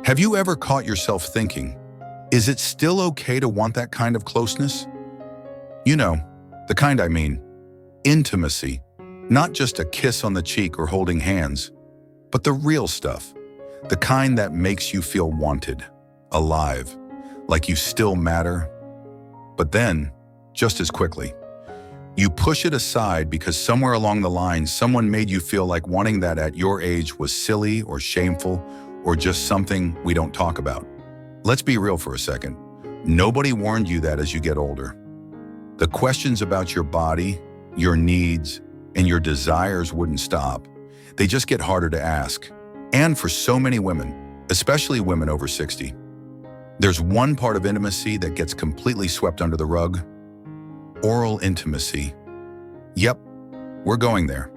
Have you ever caught yourself thinking, is it still okay to want that kind of closeness? You know, the kind I mean, intimacy, not just a kiss on the cheek or holding hands, but the real stuff, the kind that makes you feel wanted, alive, like you still matter. But then, just as quickly, you push it aside because somewhere along the line, someone made you feel like wanting that at your age was silly or shameful or just something we don't talk about. Let's be real for a second. Nobody warned you that as you get older. The questions about your body, your needs, and your desires wouldn't stop. They just get harder to ask. And for so many women, especially women over 60, there's one part of intimacy that gets completely swept under the rug: oral intimacy. Yep, we're going there.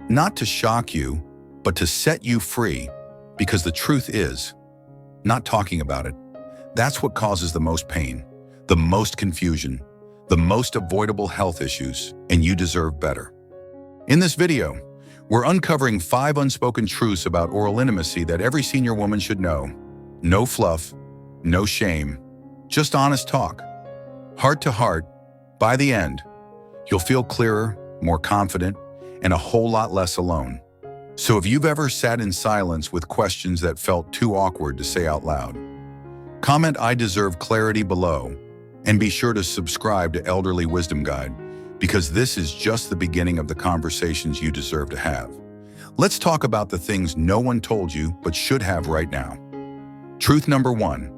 Not to shock you, but to set you free, because the truth is, not talking about it, that's what causes the most pain, the most confusion, the most avoidable health issues, and you deserve better. In this video, we're uncovering 5 unspoken truths about oral intimacy that every senior woman should know. No fluff, no shame, just honest talk. Heart to heart, by the end, you'll feel clearer, more confident, and a whole lot less alone. So if you've ever sat in silence with questions that felt too awkward to say out loud, comment "I deserve clarity" below, and be sure to subscribe to Elderly Wisdom Guide, because this is just the beginning of the conversations you deserve to have. Let's talk about the things no one told you but should have right now. Truth number 1,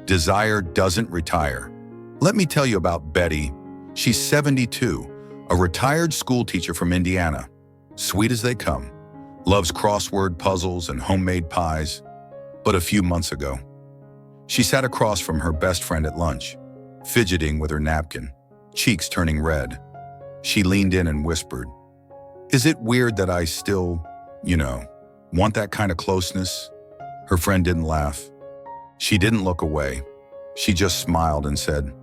desire doesn't retire. Let me tell you about Betty. She's 72, a retired school teacher from Indiana. Sweet as they come. Loves crossword puzzles and homemade pies. But a few months ago, she sat across from her best friend at lunch, fidgeting with her napkin, cheeks turning red. She leaned in and whispered, "Is it weird that I still, want that kind of closeness?" Her friend didn't laugh. She didn't look away. She just smiled and said,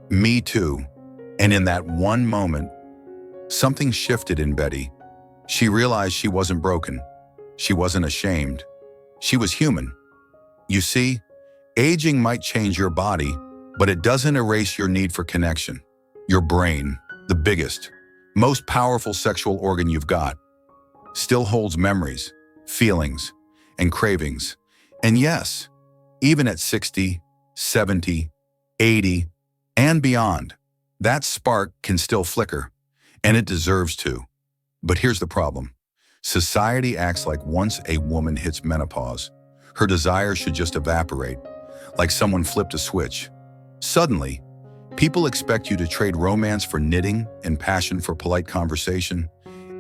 "Me too." And in that one moment, something shifted in Betty. She realized she wasn't broken. She wasn't ashamed. She was human. You see, aging might change your body, but it doesn't erase your need for connection. Your brain, the biggest, most powerful sexual organ you've got, still holds memories, feelings, and cravings. And yes, even at 60, 70, 80, and beyond, that spark can still flicker, and it deserves to. But here's the problem. Society acts like once a woman hits menopause, her desire should just evaporate, like someone flipped a switch. Suddenly, people expect you to trade romance for knitting and passion for polite conversation,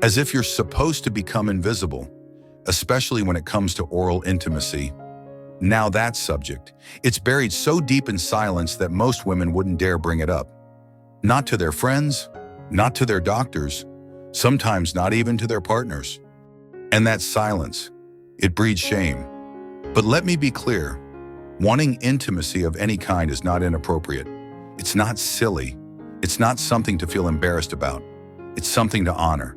as if you're supposed to become invisible, especially when it comes to oral intimacy. Now that subject, it's buried so deep in silence that most women wouldn't dare bring it up. Not to their friends, not to their doctors, sometimes not even to their partners. And that silence, it breeds shame. But let me be clear, wanting intimacy of any kind is not inappropriate. It's not silly. It's not something to feel embarrassed about. It's something to honor.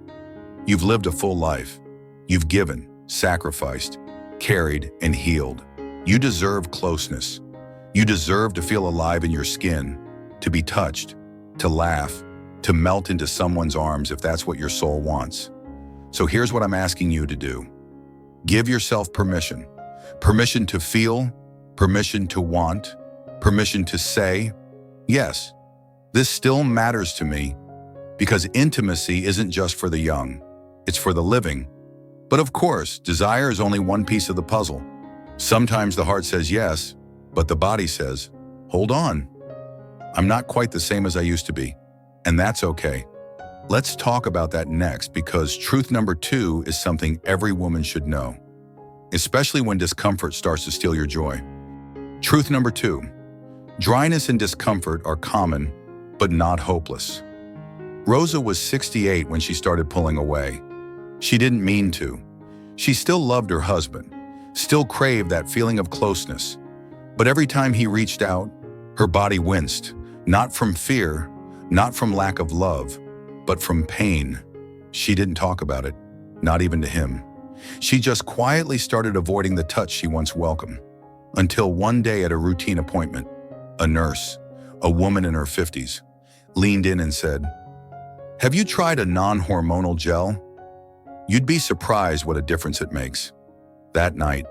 You've lived a full life. You've given, sacrificed, carried, and healed. You deserve closeness. You deserve to feel alive in your skin, to be touched, to laugh, to melt into someone's arms if that's what your soul wants. So here's what I'm asking you to do. Give yourself permission. Permission to feel, permission to want, permission to say, yes, this still matters to me, because intimacy isn't just for the young, it's for the living. But of course, desire is only one piece of the puzzle. Sometimes the heart says yes, but the body says, hold on, I'm not quite the same as I used to be. And that's okay. Let's talk about that next, because truth number 2 is something every woman should know, especially when discomfort starts to steal your joy. Truth number 2, dryness and discomfort are common, but not hopeless. Rosa was 68 when she started pulling away. She didn't mean to. She still loved her husband, still craved that feeling of closeness. But every time he reached out, her body winced, not from fear, not from lack of love, but from pain. She didn't talk about it, not even to him. She just quietly started avoiding the touch she once welcomed. Until one day at a routine appointment, a nurse, a woman in her 50s, leaned in and said, "Have you tried a non-hormonal gel? You'd be surprised what a difference it makes." That night,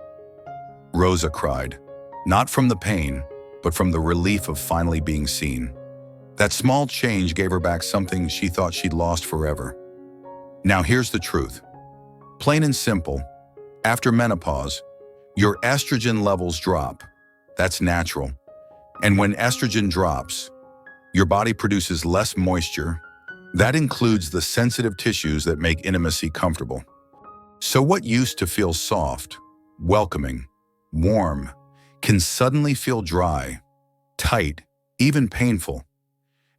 Rosa cried, not from the pain, but from the relief of finally being seen. That small change gave her back something she thought she'd lost forever. Now here's the truth. Plain and simple, after menopause, your estrogen levels drop. That's natural. And when estrogen drops, your body produces less moisture. That includes the sensitive tissues that make intimacy comfortable. So what used to feel soft, welcoming, warm, can suddenly feel dry, tight, even painful,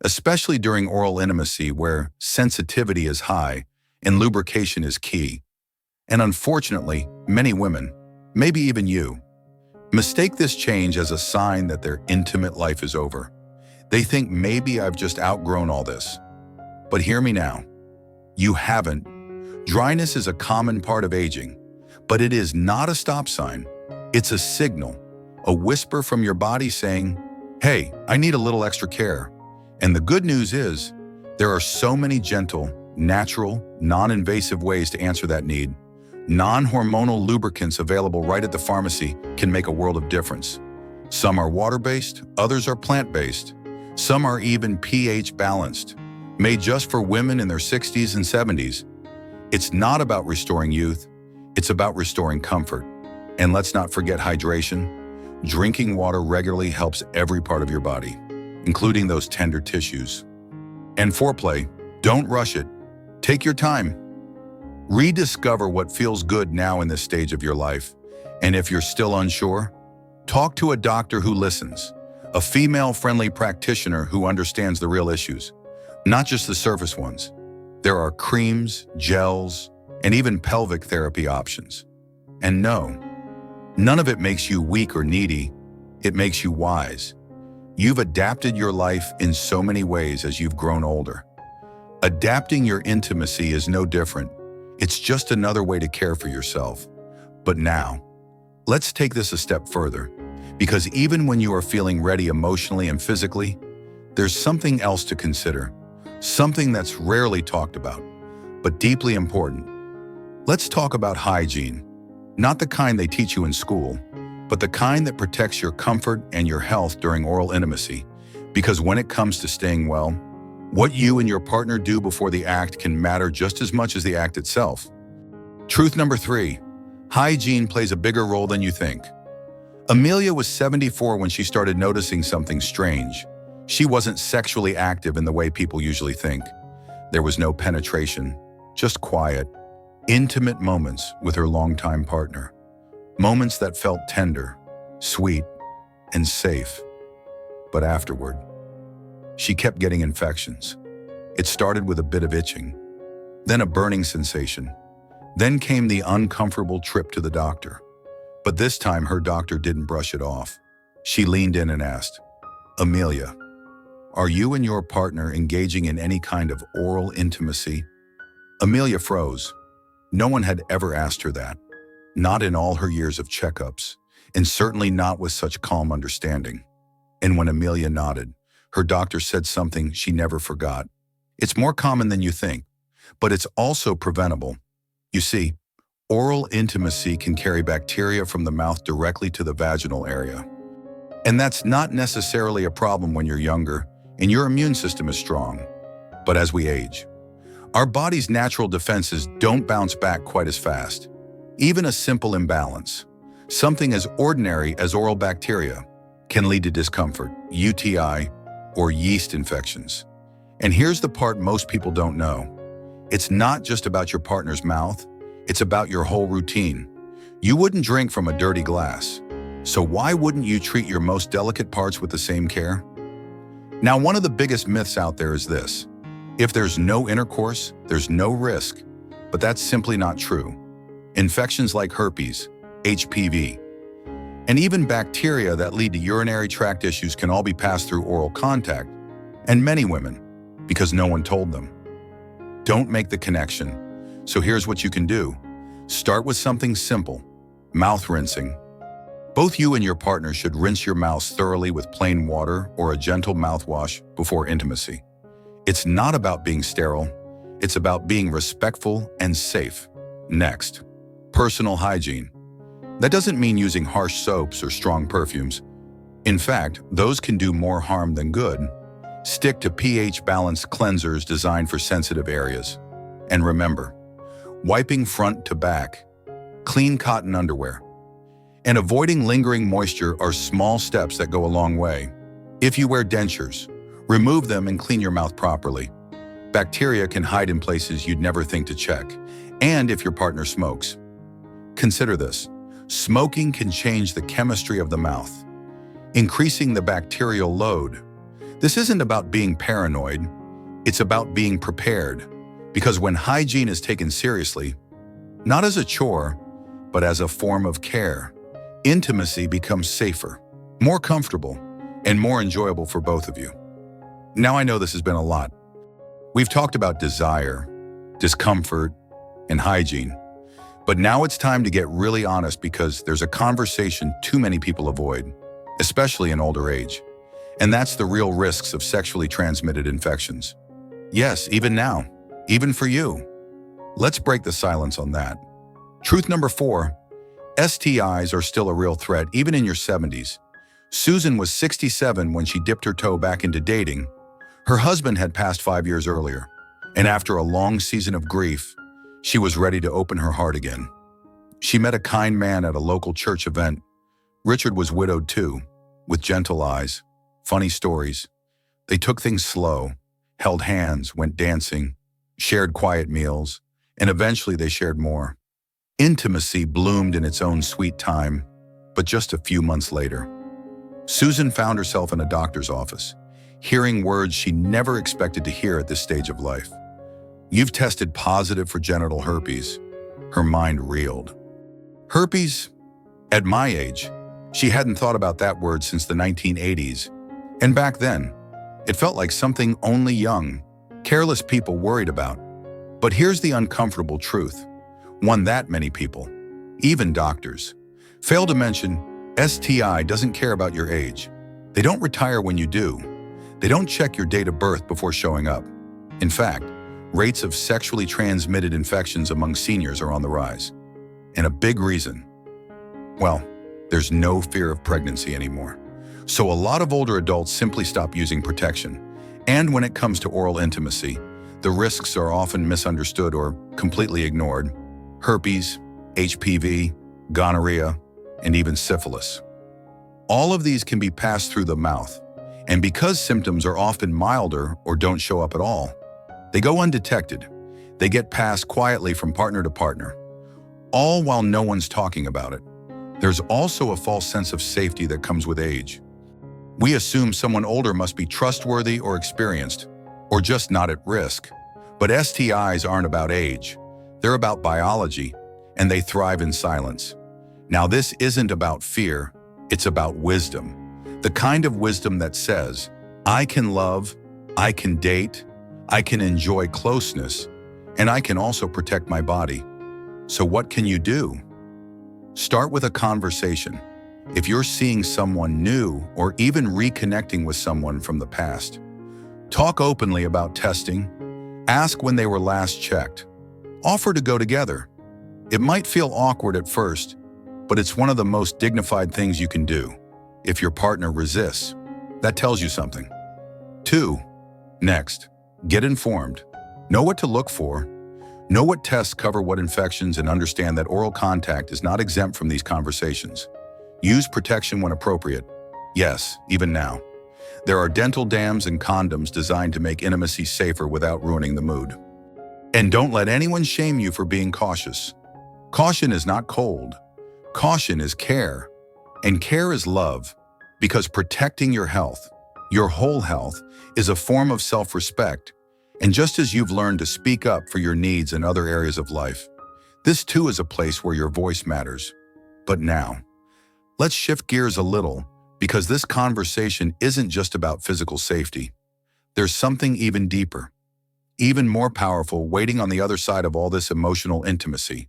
especially during oral intimacy where sensitivity is high and lubrication is key. And unfortunately, many women, maybe even you, mistake this change as a sign that their intimate life is over. They think maybe I've just outgrown all this. But hear me now. You haven't. Dryness is a common part of aging, but it is not a stop sign. It's a signal, a whisper from your body saying, "Hey, I need a little extra care." And the good news is, there are so many gentle, natural, non-invasive ways to answer that need. Non-hormonal lubricants available right at the pharmacy can make a world of difference. Some are water-based, others are plant-based. Some are even pH-balanced, made just for women in their 60s and 70s. It's not about restoring youth, it's about restoring comfort. And let's not forget hydration. Drinking water regularly helps every part of your body, including those tender tissues. And foreplay, don't rush it. Take your time. Rediscover what feels good now in this stage of your life. And if you're still unsure, talk to a doctor who listens, a female-friendly practitioner who understands the real issues, not just the surface ones. There are creams, gels, and even pelvic therapy options. And no, none of it makes you weak or needy. It makes you wise. You've adapted your life in so many ways as you've grown older. Adapting your intimacy is no different. It's just another way to care for yourself. But now, let's take this a step further, because even when you are feeling ready emotionally and physically, there's something else to consider, something that's rarely talked about, but deeply important. Let's talk about hygiene, not the kind they teach you in school, but the kind that protects your comfort and your health during oral intimacy. Because when it comes to staying well, what you and your partner do before the act can matter just as much as the act itself. Truth number 3, hygiene plays a bigger role than you think. Amelia was 74 when she started noticing something strange. She wasn't sexually active in the way people usually think. There was no penetration, just quiet, intimate moments with her longtime partner. Moments that felt tender, sweet, and safe. But afterward, she kept getting infections. It started with a bit of itching, then a burning sensation. Then came the uncomfortable trip to the doctor. But this time her doctor didn't brush it off. She leaned in and asked, "Amelia, are you and your partner engaging in any kind of oral intimacy?" Amelia froze. No one had ever asked her that. Not in all her years of checkups, and certainly not with such calm understanding. And when Amelia nodded, her doctor said something she never forgot. "It's more common than you think, but it's also preventable. You see, oral intimacy can carry bacteria from the mouth directly to the vaginal area. And that's not necessarily a problem when you're younger and your immune system is strong. But as we age, our body's natural defenses don't bounce back quite as fast. Even a simple imbalance, something as ordinary as oral bacteria, can lead to discomfort, UTI, or yeast infections. And here's the part most people don't know. It's not just about your partner's mouth, it's about your whole routine. You wouldn't drink from a dirty glass, so why wouldn't you treat your most delicate parts with the same care? Now, one of the biggest myths out there is this: if there's no intercourse, there's no risk. But that's simply not true. Infections like herpes, HPV, and even bacteria that lead to urinary tract issues can all be passed through oral contact, and many women, because no one told them, don't make the connection. So here's what you can do. Start with something simple, mouth rinsing. Both you and your partner should rinse your mouths thoroughly with plain water or a gentle mouthwash before intimacy. It's not about being sterile, it's about being respectful and safe. Next, personal hygiene. That doesn't mean using harsh soaps or strong perfumes. In fact, those can do more harm than good. Stick to pH-balanced cleansers designed for sensitive areas. And remember, wiping front to back, clean cotton underwear, and avoiding lingering moisture are small steps that go a long way. If you wear dentures, remove them and clean your mouth properly. Bacteria can hide in places you'd never think to check. And if your partner smokes, consider this. Smoking can change the chemistry of the mouth, increasing the bacterial load. This isn't about being paranoid, it's about being prepared. Because when hygiene is taken seriously, not as a chore, but as a form of care, intimacy becomes safer, more comfortable, and more enjoyable for both of you. Now I know this has been a lot. We've talked about desire, discomfort, and hygiene. But now it's time to get really honest because there's a conversation too many people avoid, especially in older age. And that's the real risks of sexually transmitted infections. Yes, even now. Even for you. Let's break the silence on that. Truth number 4, STIs are still a real threat even in your 70s. Susan was 67 when she dipped her toe back into dating. Her husband had passed 5 years earlier, and after a long season of grief, she was ready to open her heart again. She met a kind man at a local church event. Richard was widowed too, with gentle eyes, funny stories. They took things slow, held hands, went dancing, shared quiet meals, and eventually they shared more. Intimacy bloomed in its own sweet time, but just a few months later, Susan found herself in a doctor's office, hearing words she never expected to hear at this stage of life. "You've tested positive for genital herpes." Her mind reeled. Herpes? At my age, she hadn't thought about that word since the 1980s. And back then, it felt like something only young, careless people worried about. But here's the uncomfortable truth, one that many people, even doctors, fail to mention. STI doesn't care about your age. They don't retire when you do. They don't check your date of birth before showing up. In fact, rates of sexually transmitted infections among seniors are on the rise. And a big reason, well, there's no fear of pregnancy anymore. So a lot of older adults simply stop using protection. And when it comes to oral intimacy, the risks are often misunderstood or completely ignored. Herpes, HPV, gonorrhea, and even syphilis. All of these can be passed through the mouth, and because symptoms are often milder or don't show up at all, they go undetected. They get passed quietly from partner to partner, all while no one's talking about it. There's also a false sense of safety that comes with age. We assume someone older must be trustworthy or experienced, or just not at risk. But STIs aren't about age. They're about biology, and they thrive in silence. Now, this isn't about fear, it's about wisdom. The kind of wisdom that says, I can love, I can date, I can enjoy closeness, and I can also protect my body. So what can you do? Start with a conversation. If you're seeing someone new or even reconnecting with someone from the past, talk openly about testing. Ask when they were last checked. Offer to go together. It might feel awkward at first, but it's one of the most dignified things you can do. If your partner resists, that tells you something. 2. Next, get informed. Know what to look for. Know what tests cover what infections and understand that oral contact is not exempt from these conversations. Use protection when appropriate. Yes, even now. There are dental dams and condoms designed to make intimacy safer without ruining the mood. And don't let anyone shame you for being cautious. Caution is not cold. Caution is care. And care is love, because protecting your health, your whole health, is a form of self-respect. And just as you've learned to speak up for your needs in other areas of life, this too is a place where your voice matters. But now, let's shift gears a little, because this conversation isn't just about physical safety. There's something even deeper, even more powerful waiting on the other side of all this emotional intimacy.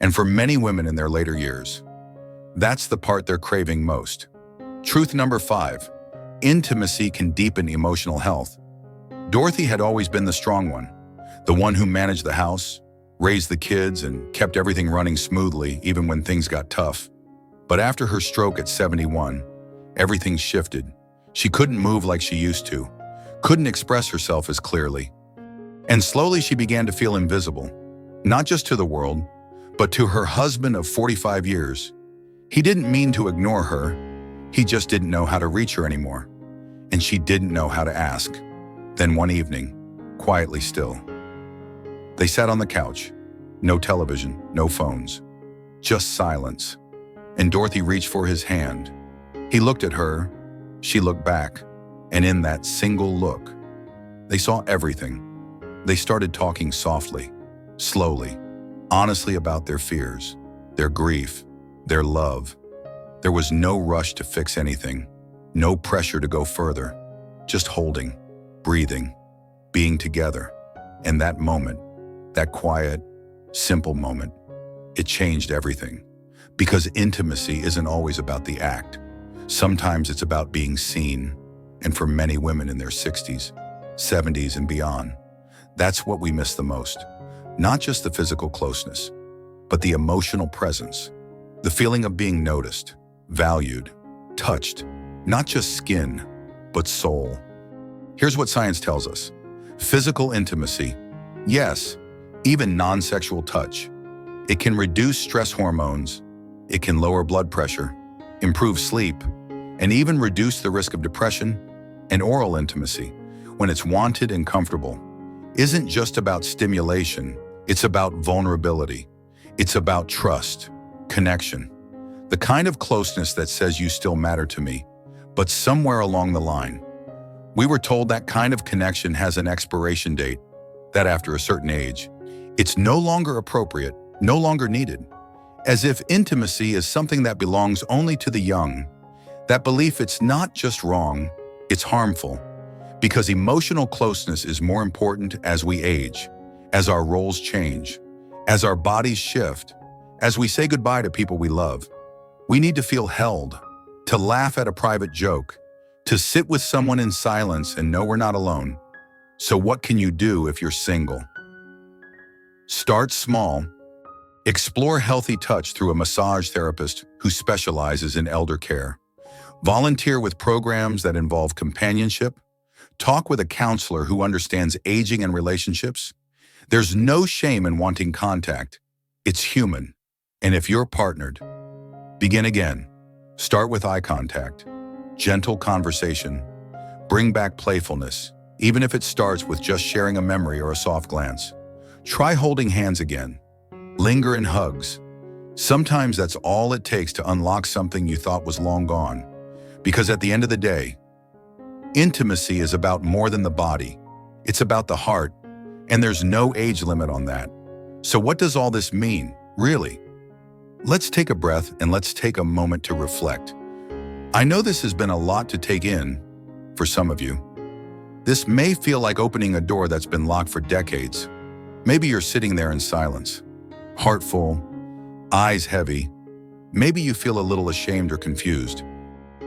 And for many women in their later years, that's the part they're craving most. Truth number 5, intimacy can deepen emotional health. Dorothy had always been the strong one, the one who managed the house, raised the kids, and kept everything running smoothly even when things got tough. But after her stroke at 71, everything shifted. She couldn't move like she used to, couldn't express herself as clearly. And slowly she began to feel invisible, not just to the world, but to her husband of 45 years. He didn't mean to ignore her, he just didn't know how to reach her anymore. And she didn't know how to ask. Then one evening, quietly still, they sat on the couch. No television, no phones, just silence. And Dorothy reached for his hand. He looked at her, she looked back, and in that single look, they saw everything. They started talking softly, slowly, honestly about their fears, their grief, their love. There was no rush to fix anything, no pressure to go further, just holding, breathing, being together. And that moment, that quiet, simple moment, it changed everything. Because intimacy isn't always about the act. Sometimes it's about being seen. And for many women in their 60s, 70s, and beyond, that's what we miss the most. Not just the physical closeness, but the emotional presence, the feeling of being noticed, valued, touched, not just skin, but soul. Here's what science tells us. Physical intimacy, yes, even non-sexual touch, it can reduce stress hormones, it can lower blood pressure, improve sleep, and even reduce the risk of depression. And oral intimacy, when it's wanted and comfortable, isn't just about stimulation, it's about vulnerability. It's about trust, connection, the kind of closeness that says you still matter to me. But somewhere along the line, we were told that kind of connection has an expiration date, that after a certain age, it's no longer appropriate, no longer needed. As if intimacy is something that belongs only to the young. That belief, it's not just wrong, it's harmful. Because emotional closeness is more important as we age, as our roles change, as our bodies shift, as we say goodbye to people we love. We need to feel held, to laugh at a private joke, to sit with someone in silence and know we're not alone. So what can you do if you're single? Start small. Explore healthy touch through a massage therapist who specializes in elder care. Volunteer with programs that involve companionship. Talk with a counselor who understands aging and relationships. There's no shame in wanting contact. It's human. And if you're partnered, begin again. Start with eye contact, gentle conversation. Bring back playfulness, even if it starts with just sharing a memory or a soft glance. Try holding hands again. Linger in hugs. Sometimes that's all it takes to unlock something you thought was long gone. Because at the end of the day, intimacy is about more than the body. It's about the heart, and there's no age limit on that. So what does all this mean, really? Let's take a breath and let's take a moment to reflect. I know this has been a lot to take in for some of you. This may feel like opening a door that's been locked for decades. Maybe you're sitting there in silence, heart full, eyes heavy. Maybe you feel a little ashamed or confused.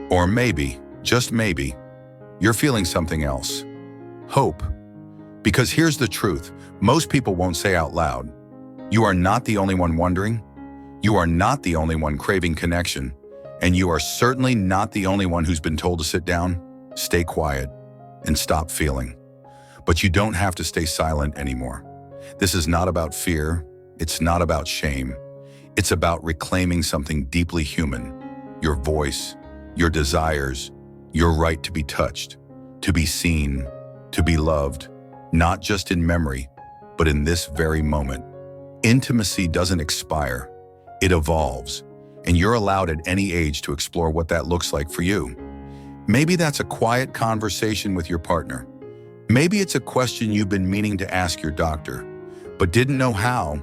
Or maybe, just maybe, you're feeling something else. Hope. Because here's the truth, most people won't say out loud. You are not the only one wondering. You are not the only one craving connection. And you are certainly not the only one who's been told to sit down, stay quiet, and stop feeling. But you don't have to stay silent anymore. This is not about fear. It's not about shame. It's about reclaiming something deeply human. Your voice, your desires, your right to be touched, to be seen, to be loved, not just in memory, but in this very moment. Intimacy doesn't expire. It evolves, and you're allowed at any age to explore what that looks like for you. Maybe that's a quiet conversation with your partner. Maybe it's a question you've been meaning to ask your doctor, but didn't know how.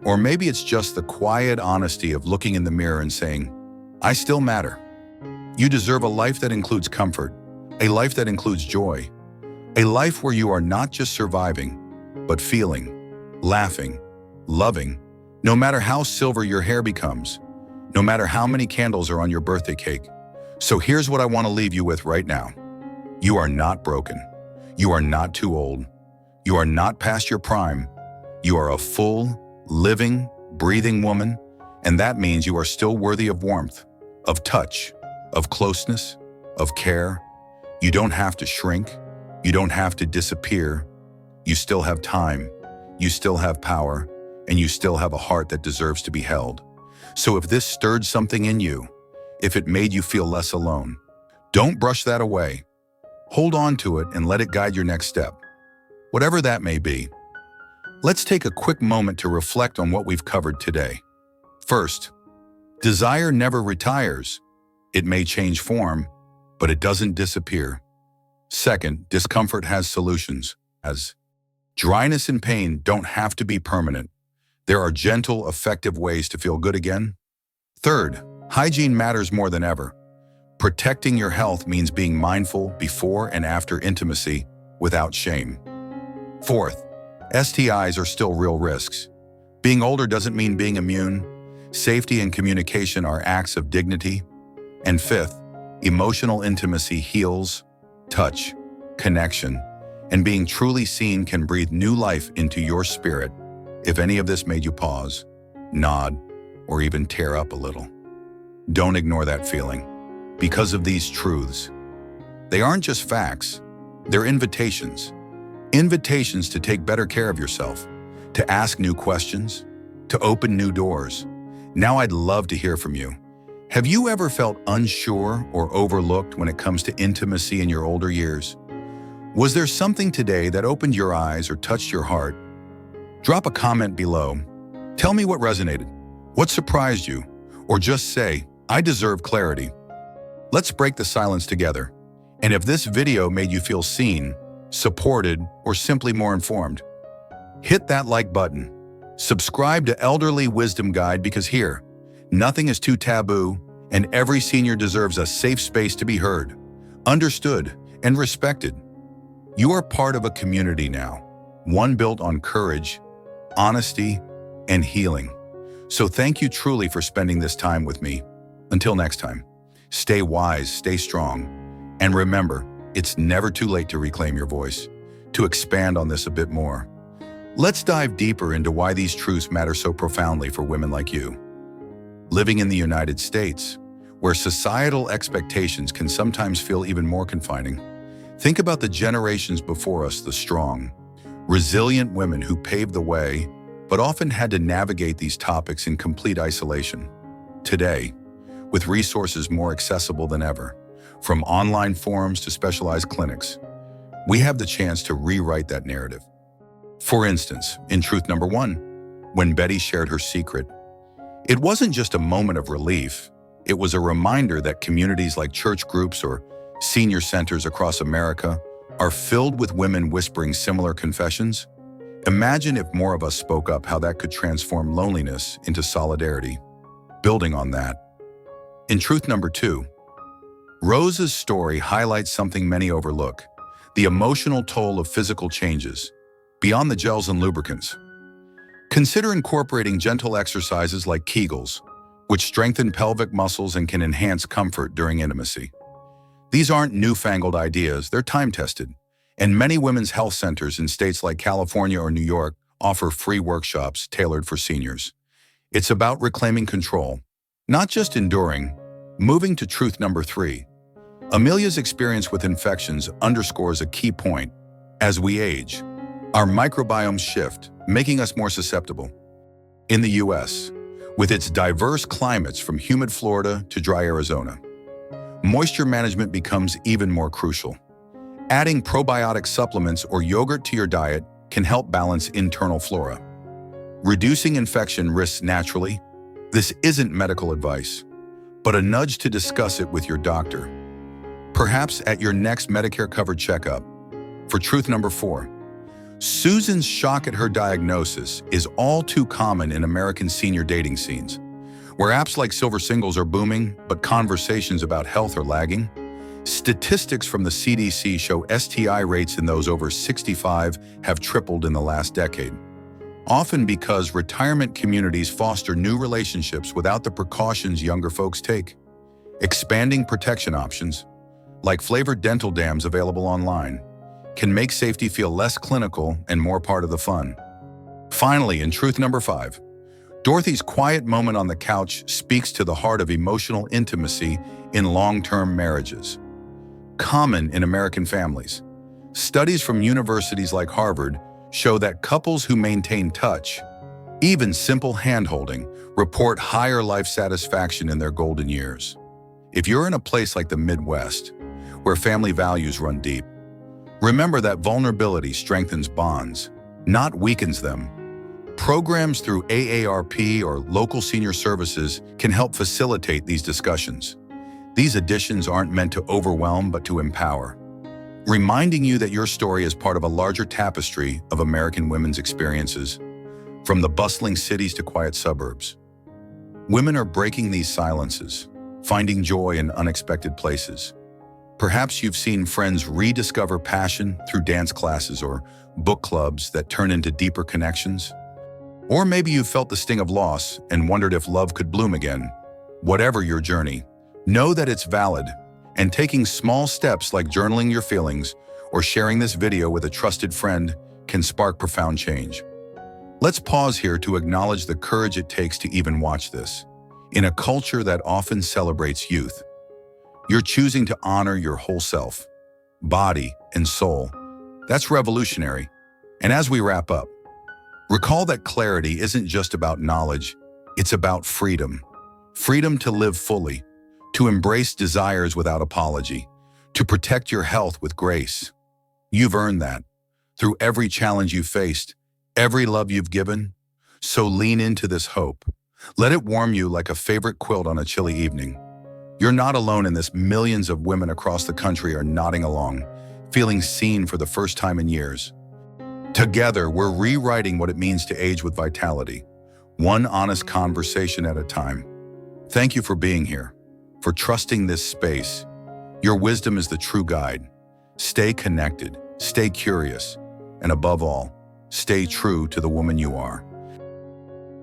Or maybe it's just the quiet honesty of looking in the mirror and saying, I still matter. You deserve a life that includes comfort, a life that includes joy, a life where you are not just surviving, but feeling, laughing, loving, No matter how silver your hair becomes, no matter how many candles are on your birthday cake. So here's what I want to leave you with right now. You are not broken. You are not too old. You are not past your prime. You are a full, living, breathing woman, and that means you are still worthy of warmth, of touch, of closeness, of care. You don't have to shrink. You don't have to disappear. You still have time. You still have power, and you still have a heart that deserves to be held. So if this stirred something in you, if it made you feel less alone, don't brush that away. Hold on to it and let it guide your next step, whatever that may be. Let's take a quick moment to reflect on what we've covered today. First, desire never retires. It may change form, but it doesn't disappear. Second, discomfort has solutions, as dryness and pain don't have to be permanent. There are gentle, effective ways to feel good again. Third, hygiene matters more than ever. Protecting your health means being mindful before and after intimacy without shame. Fourth, STIs are still real risks. Being older doesn't mean being immune. Safety and communication are acts of dignity. And fifth, emotional intimacy heals, touch, connection, and being truly seen can breathe new life into your spirit. If any of this made you pause, nod, or even tear up a little, don't ignore that feeling. Because of these truths, they aren't just facts, they're invitations. Invitations to take better care of yourself, to ask new questions, to open new doors. Now I'd love to hear from you. Have you ever felt unsure or overlooked when it comes to intimacy in your older years? Was there something today that opened your eyes or touched your heart? Drop a comment below. Tell me what resonated, what surprised you, or just say, I deserve clarity. Let's break the silence together. And if this video made you feel seen, supported, or simply more informed, hit that like button. Subscribe to Elderly Wisdom Guide because here, nothing is too taboo, and every senior deserves a safe space to be heard, understood, and respected. You are part of a community now, one built on courage, honesty, and healing. So thank you truly for spending this time with me. Until next time, stay wise, stay strong, and remember, it's never too late to reclaim your voice. To expand on this a bit more, let's dive deeper into why these truths matter so profoundly for women like you. Living in the United States, where societal expectations can sometimes feel even more confining, think about the generations before us, the strong, resilient women who paved the way, but often had to navigate these topics in complete isolation. Today, with resources more accessible than ever, from online forums to specialized clinics, we have the chance to rewrite that narrative. For instance, in truth number 1, when Betty shared her secret, it wasn't just a moment of relief, it was a reminder that communities like church groups or senior centers across America are filled with women whispering similar confessions. Imagine if more of us spoke up, how that could transform loneliness into solidarity. Building on that, in truth number 2, Rose's story highlights something many overlook: the emotional toll of physical changes, beyond the gels and lubricants. Consider incorporating gentle exercises like Kegels, which strengthen pelvic muscles and can enhance comfort during intimacy. These aren't newfangled ideas, they're time-tested, and many women's health centers in states like California or New York offer free workshops tailored for seniors. It's about reclaiming control, not just enduring. Moving to truth number 3, Amelia's experience with infections underscores a key point. As we age, our microbiomes shift, making us more susceptible. In the US, with its diverse climates from humid Florida to dry Arizona, moisture management becomes even more crucial. Adding probiotic supplements or yogurt to your diet can help balance internal flora, reducing infection risks naturally. This isn't medical advice, but a nudge to discuss it with your doctor, perhaps at your next Medicare-covered checkup. For truth number 4, Susan's shock at her diagnosis is all too common in American senior dating scenes, where apps like Silver Singles are booming, but conversations about health are lagging. Statistics from the CDC show STI rates in those over 65 have tripled in the last decade. often because retirement communities foster new relationships without the precautions younger folks take. Expanding protection options, like flavored dental dams available online, can make safety feel less clinical and more part of the fun. Finally, in truth number 5, Dorothy's quiet moment on the couch speaks to the heart of emotional intimacy in long-term marriages. Common in American families, studies from universities like Harvard show that couples who maintain touch, even simple hand-holding, report higher life satisfaction in their golden years. If you're in a place like the Midwest, where family values run deep, remember that vulnerability strengthens bonds, not weakens them. Programs through AARP or local senior services can help facilitate these discussions. These additions aren't meant to overwhelm but to empower, reminding you that your story is part of a larger tapestry of American women's experiences, from the bustling cities to quiet suburbs. Women are breaking these silences, finding joy in unexpected places. Perhaps you've seen friends rediscover passion through dance classes or book clubs that turn into deeper connections. Or maybe you've felt the sting of loss and wondered if love could bloom again. Whatever your journey, know that it's valid, and taking small steps like journaling your feelings or sharing this video with a trusted friend can spark profound change. Let's pause here to acknowledge the courage it takes to even watch this. In a culture that often celebrates youth, you're choosing to honor your whole self, body, and soul. That's revolutionary. And as we wrap up, recall that clarity isn't just about knowledge, it's about freedom. Freedom to live fully, to embrace desires without apology, to protect your health with grace. You've earned that through every challenge you've faced, every love you've given. So lean into this hope. Let it warm you like a favorite quilt on a chilly evening. You're not alone in this. Millions of women across the country are nodding along, feeling seen for the first time in years. Together, we're rewriting what it means to age with vitality, one honest conversation at a time. Thank you for being here, for trusting this space. Your wisdom is the true guide. Stay connected, stay curious, and above all, stay true to the woman you are.